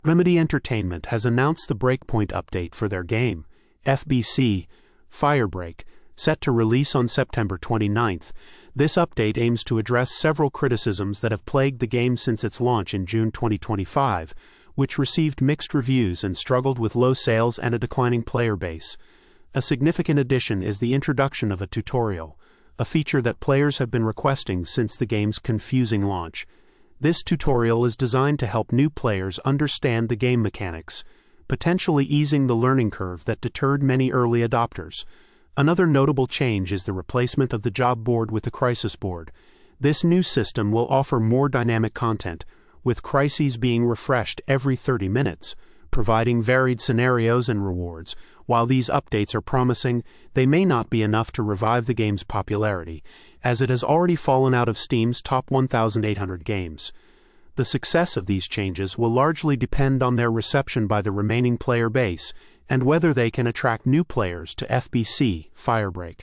Remedy Entertainment has announced the Breakpoint update for their game, FBC, Firebreak, set to release on September 29th. This update aims to address several criticisms that have plagued the game since its launch in June 2025, which received mixed reviews and struggled with low sales and a declining player base. A significant addition is the introduction of a tutorial, a feature that players have been requesting since the game's confusing launch. This tutorial is designed to help new players understand the game mechanics, potentially easing the learning curve that deterred many early adopters. Another notable change is the replacement of the job board with the crisis board. This new system will offer more dynamic content, with crises being refreshed every 30 minutes, providing varied scenarios and rewards. While these updates are promising, they may not be enough to revive the game's popularity, as it has already fallen out of Steam's top 1,800 games. The success of these changes will largely depend on their reception by the remaining player base, and whether they can attract new players to FBC, Firebreak.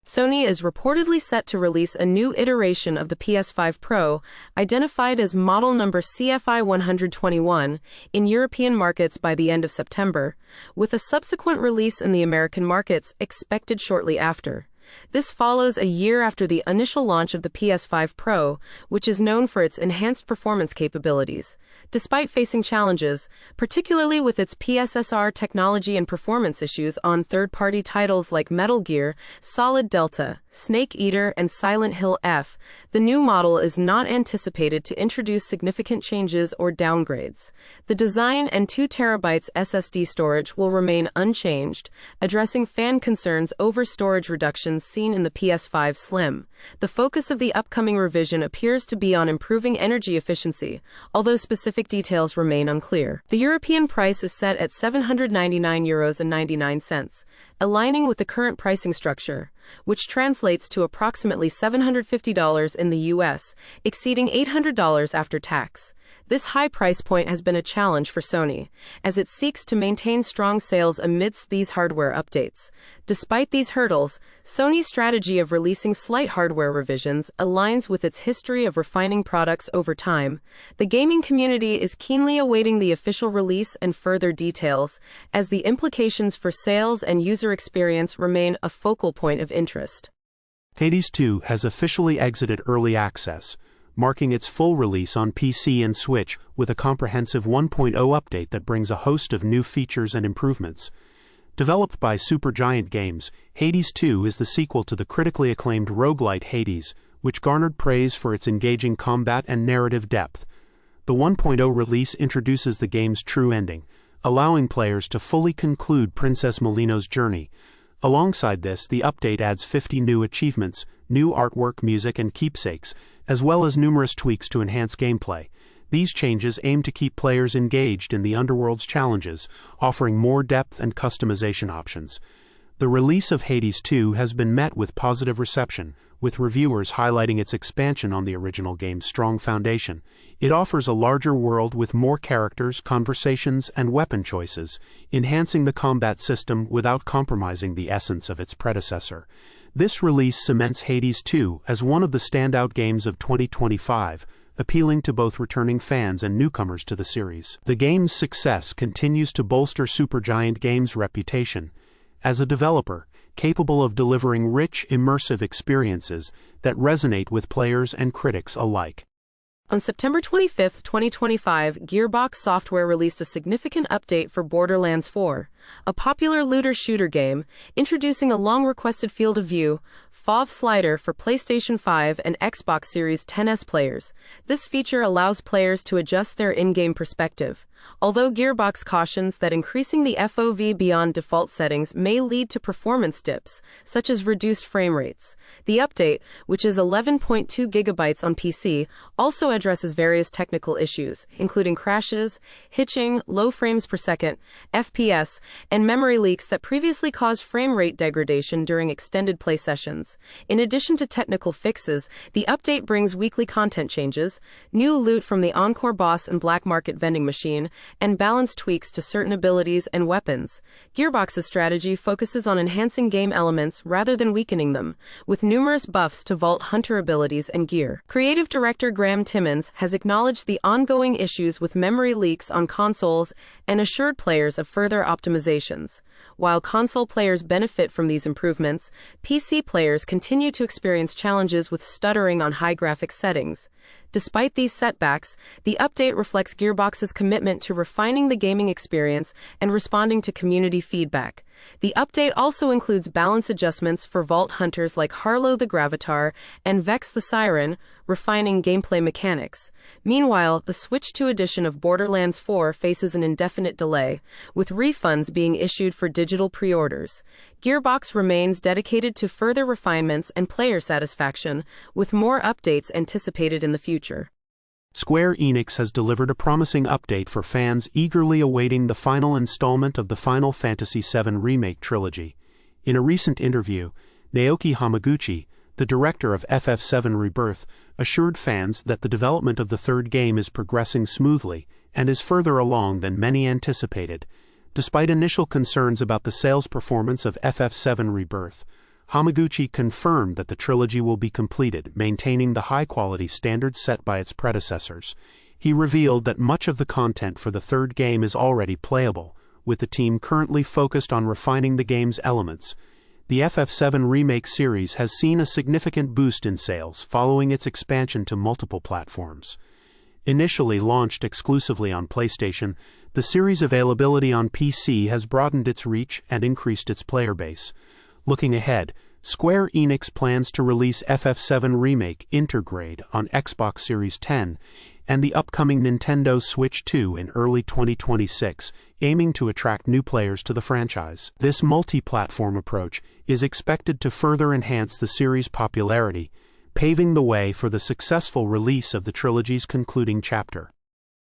Sony is reportedly set to release a new iteration of the PS5 Pro, identified as model number CFI 121, in European markets by the end of September, with a subsequent release in the American markets expected shortly after. This follows a year after the initial launch of the PS5 Pro, which is known for its enhanced performance capabilities. Despite facing challenges, particularly with its PSSR technology and performance issues on third-party titles like Metal Gear, Solid Delta, Snake Eater, and Silent Hill F, the new model is not anticipated to introduce significant changes or downgrades. The design and 2 TB SSD storage will remain unchanged, addressing fan concerns over storage reductions seen in the PS5 Slim. The focus of the upcoming revision appears to be on improving energy efficiency, although specific details remain unclear. The European price is set at €799.99, aligning with the current pricing structure, which translates to approximately $750 in the US, exceeding $800 after tax. This high price point has been a challenge for Sony, as it seeks to maintain strong sales amidst these hardware updates. Despite these hurdles, Sony's strategy of releasing slight hardware revisions aligns with its history of refining products over time. The gaming community is keenly awaiting the official release and further details, as the implications for sales and user experience remain a focal point of interest. Hades 2 has officially exited early access, marking its full release on PC and Switch with a comprehensive 1.0 update that brings a host of new features and improvements. Developed by Supergiant Games, Hades 2 is the sequel to the critically acclaimed roguelite Hades, which garnered praise for its engaging combat and narrative depth. The 1.0 release introduces the game's true ending, allowing players to fully conclude Princess Molino's journey. Alongside this, the update adds 50 new achievements, new artwork, music, and keepsakes, as well as numerous tweaks to enhance gameplay. These changes aim to keep players engaged in the Underworld's challenges, offering more depth and customization options. The release of Hades 2 has been met with positive reception, with reviewers highlighting its expansion on the original game's strong foundation. It offers a larger world with more characters, conversations, and weapon choices, enhancing the combat system without compromising the essence of its predecessor. This release cements Hades 2 as one of the standout games of 2025, appealing to both returning fans and newcomers to the series. The game's success continues to bolster Supergiant Games' reputation as a developer capable of delivering rich, immersive experiences that resonate with players and critics alike. On September 25, 2025, Gearbox Software released a significant update for Borderlands 4, a popular looter-shooter game, introducing a long-requested field of view, FOV slider for PlayStation 5 and Xbox Series XS players. This feature allows players to adjust their in-game perspective, although Gearbox cautions that increasing the FOV beyond default settings may lead to performance dips, such as reduced frame rates. The update, which is 11.2 GB on PC, also addresses various technical issues, including crashes, hitching, low frames per second, FPS, and memory leaks that previously caused frame rate degradation during extended play sessions. In addition to technical fixes, the update brings weekly content changes, new loot from the Encore boss and black market vending machine, and balance tweaks to certain abilities and weapons. Gearbox's strategy focuses on enhancing game elements rather than weakening them, with numerous buffs to Vault Hunter abilities and gear. Creative director Graham Timmons has acknowledged the ongoing issues with memory leaks on consoles and assured players of further optimizations. While console players benefit from these improvements, PC players continue to experience challenges with stuttering on high graphics settings. Despite these setbacks, the update reflects Gearbox's commitment to refining the gaming experience and responding to community feedback. The update also includes balance adjustments for Vault Hunters like Harlow the Gravatar and Vex the Siren, refining gameplay mechanics. Meanwhile, the Switch 2 edition of Borderlands 4 faces an indefinite delay, with refunds being issued for digital pre-orders. Gearbox remains dedicated to further refinements and player satisfaction, with more updates anticipated in the future. Square Enix has delivered a promising update for fans eagerly awaiting the final installment of the Final Fantasy VII Remake Trilogy. In a recent interview, Naoki Hamaguchi, the director of FF7 Rebirth, assured fans that the development of the third game is progressing smoothly and is further along than many anticipated. Despite initial concerns about the sales performance of FF7 Rebirth, Hamaguchi confirmed that the trilogy will be completed, maintaining the high-quality standards set by its predecessors. He revealed that much of the content for the third game is already playable, with the team currently focused on refining the game's elements. The FF7 Remake series has seen a significant boost in sales following its expansion to multiple platforms. Initially launched exclusively on PlayStation, the series' availability on PC has broadened its reach and increased its player base. Looking ahead, Square Enix plans to release FF7 Remake Intergrade on Xbox Series X and the upcoming Nintendo Switch 2 in early 2026, aiming to attract new players to the franchise. This multi-platform approach is expected to further enhance the series' popularity, paving the way for the successful release of the trilogy's concluding chapter.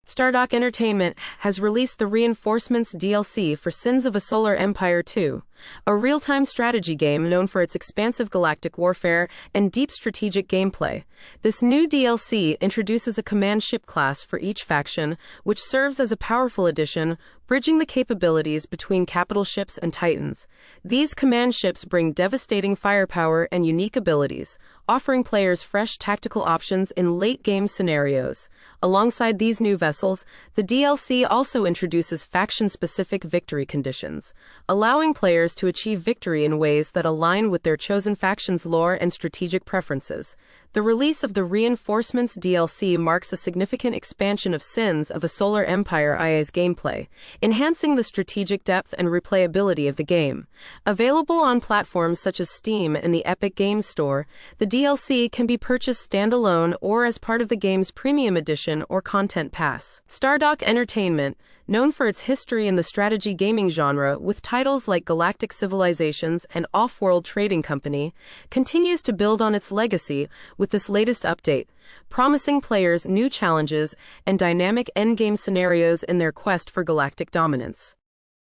Stardock Entertainment has released the Reinforcements DLC for Sins of a Solar Empire 2, a real-time strategy game known for its expansive galactic warfare and deep strategic gameplay. This new DLC introduces a command ship class for each faction, which serves as a powerful addition, bridging the capabilities between capital ships and titans. These command ships bring devastating firepower and unique abilities, offering players fresh tactical options in late-game scenarios. Alongside these new vessels, the DLC also introduces faction-specific victory conditions, allowing players to achieve victory in ways that align with their chosen faction's lore and strategic preferences. The release of the Reinforcements DLC marks a significant expansion of Sins of a Solar Empire IA's gameplay, enhancing the strategic depth and replayability of the game. Available on platforms such as Steam and the Epic Games Store, the DLC can be purchased standalone or as part of the game's Premium Edition or Content Pass. Stardock Entertainment, known for its history in the strategy gaming genre with titles like Galactic Civilizations and Off-World Trading Company, continues to build on its legacy with this latest update, promising players new challenges and dynamic endgame scenarios in their quest for galactic dominance.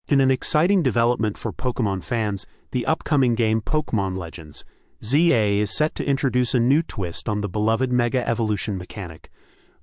In an exciting development for Pokémon fans, the upcoming game Pokémon Legends, ZA is set to introduce a new twist on the beloved Mega Evolution mechanic.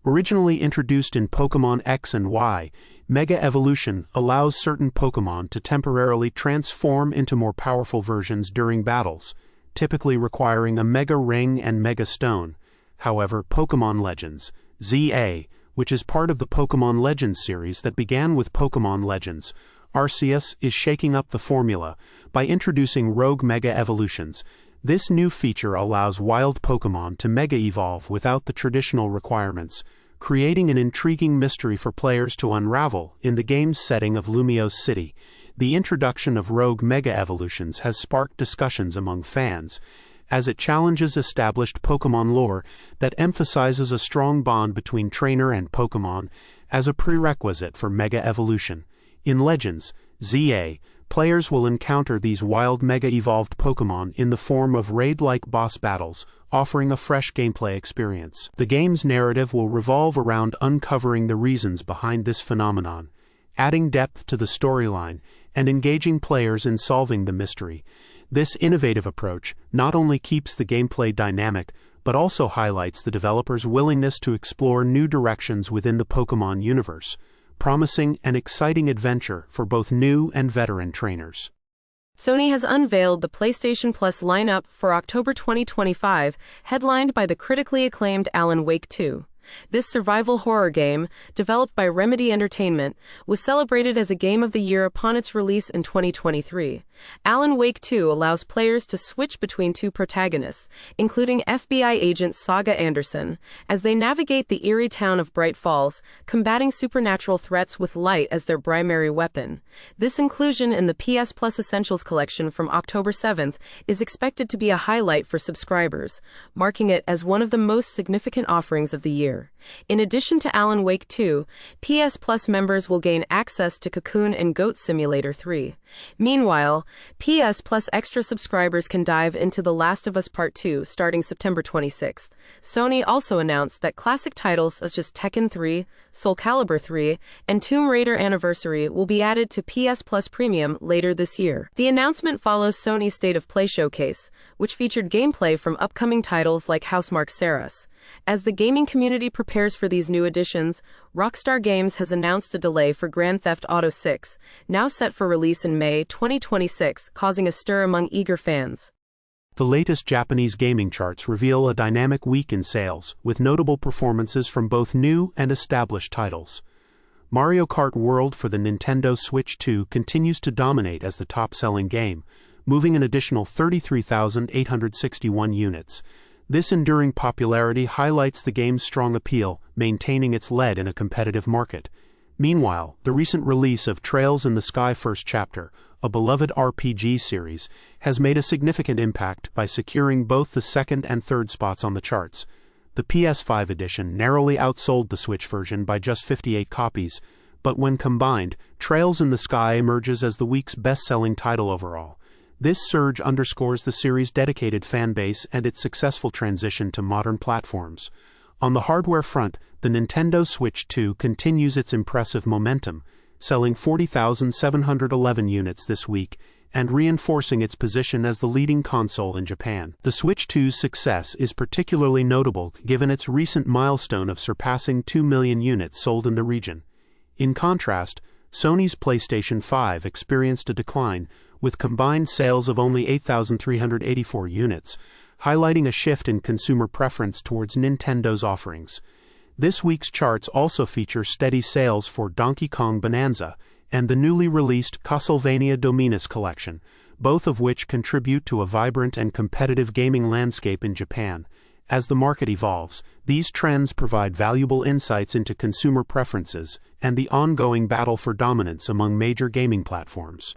Originally introduced in Pokémon X and Y, Mega Evolution allows certain Pokémon to temporarily transform into more powerful versions during battles, typically requiring a Mega Ring and Mega Stone. However, Pokémon Legends, ZA, which is part of the Pokémon Legends series that began with Pokémon Legends, Arceus is shaking up the formula by introducing rogue Mega Evolutions. This new feature allows wild Pokémon to Mega Evolve without the traditional requirements, creating an intriguing mystery for players to unravel in the game's setting of Lumiose City. The introduction of rogue Mega Evolutions has sparked discussions among fans, as it challenges established Pokémon lore that emphasizes a strong bond between trainer and Pokémon as a prerequisite for Mega Evolution. In Legends, ZA, players will encounter these wild Mega-evolved Pokémon in the form of raid-like boss battles, offering a fresh gameplay experience. The game's narrative will revolve around uncovering the reasons behind this phenomenon, adding depth to the storyline and engaging players in solving the mystery. This innovative approach not only keeps the gameplay dynamic, but also highlights the developer's willingness to explore new directions within the Pokémon universe, promising an exciting adventure for both new and veteran trainers. Sony has unveiled the PlayStation Plus lineup for October 2025, headlined by the critically acclaimed Alan Wake 2. This survival horror game, developed by Remedy Entertainment, was celebrated as a Game of the Year upon its release in 2023. Alan Wake 2 allows players to switch between two protagonists, including FBI agent Saga Anderson, as they navigate the eerie town of Bright Falls, combating supernatural threats with light as their primary weapon. This inclusion in the PS Plus Essentials collection from October 7th is expected to be a highlight for subscribers, marking it as one of the most significant offerings of the year. In addition to Alan Wake 2, PS Plus members will gain access to Cocoon and Goat Simulator 3. Meanwhile, PS Plus Extra subscribers can dive into The Last of Us Part 2 starting September 26th. Sony also announced that classic titles such as Tekken 3, Soul Calibur 3, and Tomb Raider Anniversary will be added to PS Plus Premium later this year. The announcement follows Sony's State of Play showcase, which featured gameplay from upcoming titles like Housemarque Saras. As the gaming community prepares for these new additions, Rockstar Games has announced a delay for Grand Theft Auto 6, now set for release in May 2026, causing a stir among eager fans. The latest Japanese gaming charts reveal a dynamic week in sales, with notable performances from both new and established titles. Mario Kart World for the Nintendo Switch 2 continues to dominate as the top-selling game, moving an additional 33,861 units. This enduring popularity highlights the game's strong appeal, maintaining its lead in a competitive market. Meanwhile, the recent release of Trails in the Sky First Chapter, a beloved RPG series, has made a significant impact by securing both the second and third spots on the charts. The PS5 edition narrowly outsold the Switch version by just 58 copies, but when combined, Trails in the Sky emerges as the week's best-selling title overall. This surge underscores the series' dedicated fanbase and its successful transition to modern platforms. On the hardware front, the Nintendo Switch 2 continues its impressive momentum, selling 40,711 units this week and reinforcing its position as the leading console in Japan. The Switch 2's success is particularly notable given its recent milestone of surpassing 2 million units sold in the region. In contrast, Sony's PlayStation 5 experienced a decline, with combined sales of only 8,384 units, highlighting a shift in consumer preference towards Nintendo's offerings. This week's charts also feature steady sales for Donkey Kong Bonanza and the newly released Castlevania Dominus collection, both of which contribute to a vibrant and competitive gaming landscape in Japan. As the market evolves, these trends provide valuable insights into consumer preferences and the ongoing battle for dominance among major gaming platforms.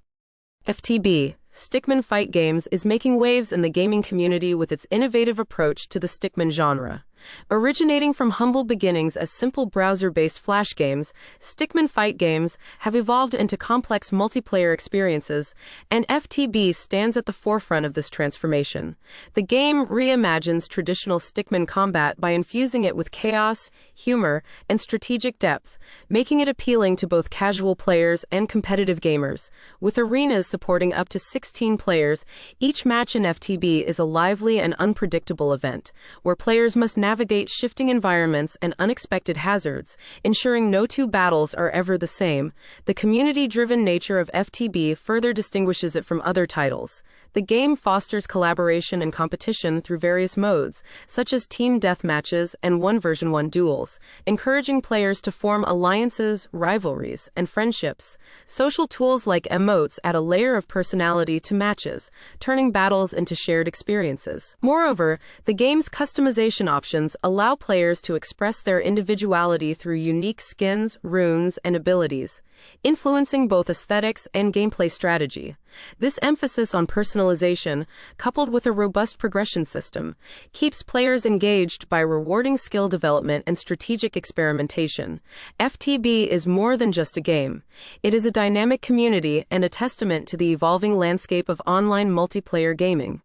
FTB, Stickman Fight Games, is making waves in the gaming community with its innovative approach to the Stickman genre. Originating from humble beginnings as simple browser-based flash games, Stickman Fight Games have evolved into complex multiplayer experiences, and FTB stands at the forefront of this transformation. The game reimagines traditional Stickman combat by infusing it with chaos, humor, and strategic depth, making it appealing to both casual players and competitive gamers. With arenas supporting up to 16 players, each match in FTB is a lively and unpredictable event, where players must navigate shifting environments and unexpected hazards, ensuring no two battles are ever the same. The community-driven nature of FTB further distinguishes it from other titles. The game fosters collaboration and competition through various modes, such as team deathmatches and 1v1 duels, encouraging players to form alliances, rivalries, and friendships. Social tools like emotes add a layer of personality to matches, turning battles into shared experiences. Moreover, the game's customization options allow players to express their individuality through unique skins, runes, and abilities, influencing both aesthetics and gameplay strategy. This emphasis on personalization, coupled with a robust progression system, keeps players engaged by rewarding skill development and strategic experimentation. FTB is more than just a game. It is a dynamic community and a testament to the evolving landscape of online multiplayer gaming.